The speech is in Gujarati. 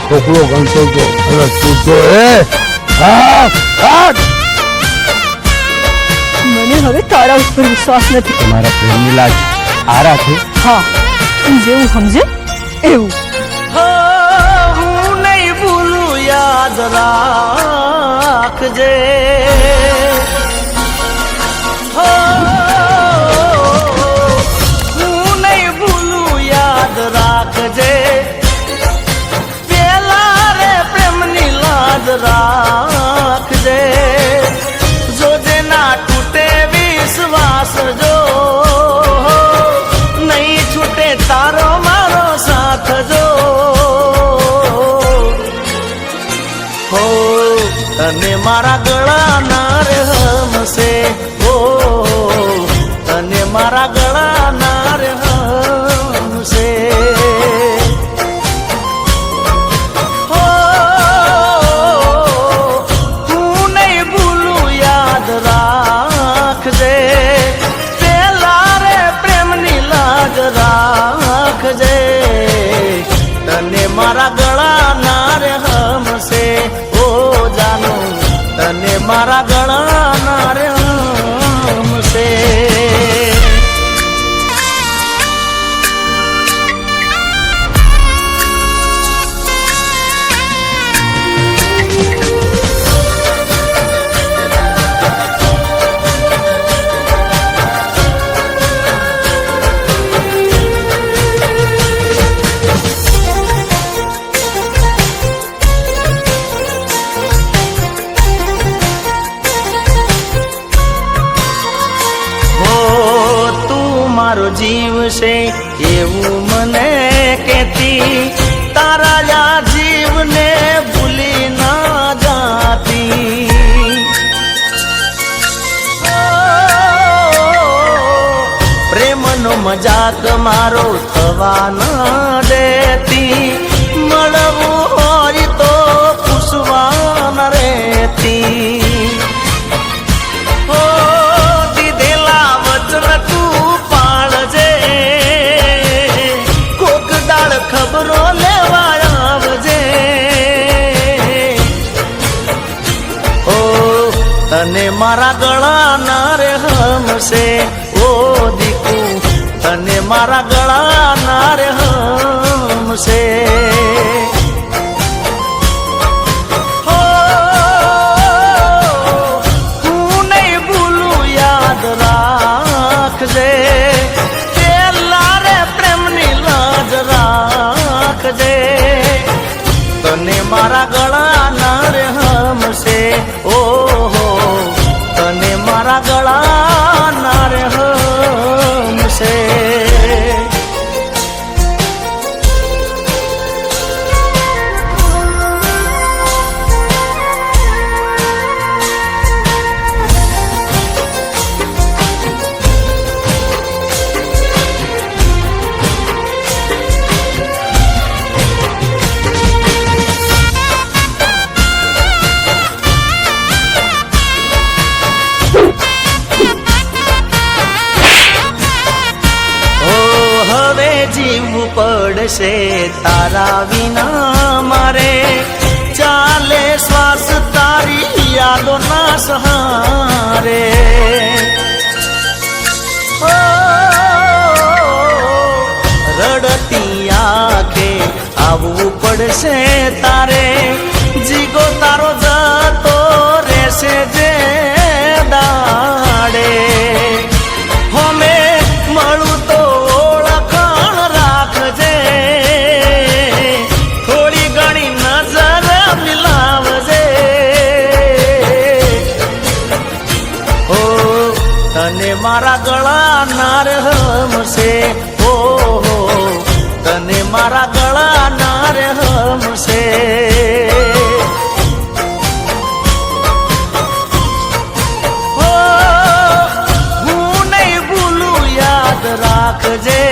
છોકરો ગણતો હતો. હવે તું તો મને હવે તારા ઉપર વિશ્વાસ નથી. તમારા પ્રેમની લાજ આ રાખે. હા, તું જેવું સમજે એવું. હું નહીં ભૂલું, યાદ રાખજે. હું નહીં ભૂલું, યાદ રાખજે. પેલા રે પ્રેમની લાજ રાખજે. જોજે ના તૂટે વિશ્વાસ, જો નહીં છૂટે તારો મારો સાથ, જો હો તને મારા ગળા ના રે હમશે. હો તને મારા ગળા ના રે હમશે. હો હું નહીં ભૂલું, યાદ રાખજે. પેલા રે પ્રેમની લાજ રાખજે. તને મારા ગળા ના રે હમશે. ઓ જાનું તને મારા ગળા ના રે હમશે. મારો જીવ છે એવું મને કહેતી, તારા યા જીવને ભૂલી ના જાતી. પ્રેમનો મજાક મારો થવા ન દેતી. મળવું હોય તો પૂછવા ન રહેતી. ખબરો લેવા આવજે. ઓ તને મારા ગળા ના રે હમશે. ઓ દીકુ તને મારા ગળા ના રે હમશે. હો હું નહીં ભૂલું, યાદ રાખજે. તને મારા ગળા ના રે હમશે. ઓહો તને મારા ગળા ના રે હમશે. જીવવું પડશે તારા વિના મારે. ચાલે શ્વાસ તારી યાદો ના સહારે. રડતી આંખે આવવું પડશે તારે. જીગો તારો જતો રહેશે જે દાડે. હોમે મળું તો મારા ગળા ના રે હમશે. ઓહો તને મારા ગળા ના રે હમશે. હું નહીં ભૂલું, યાદ રાખજે.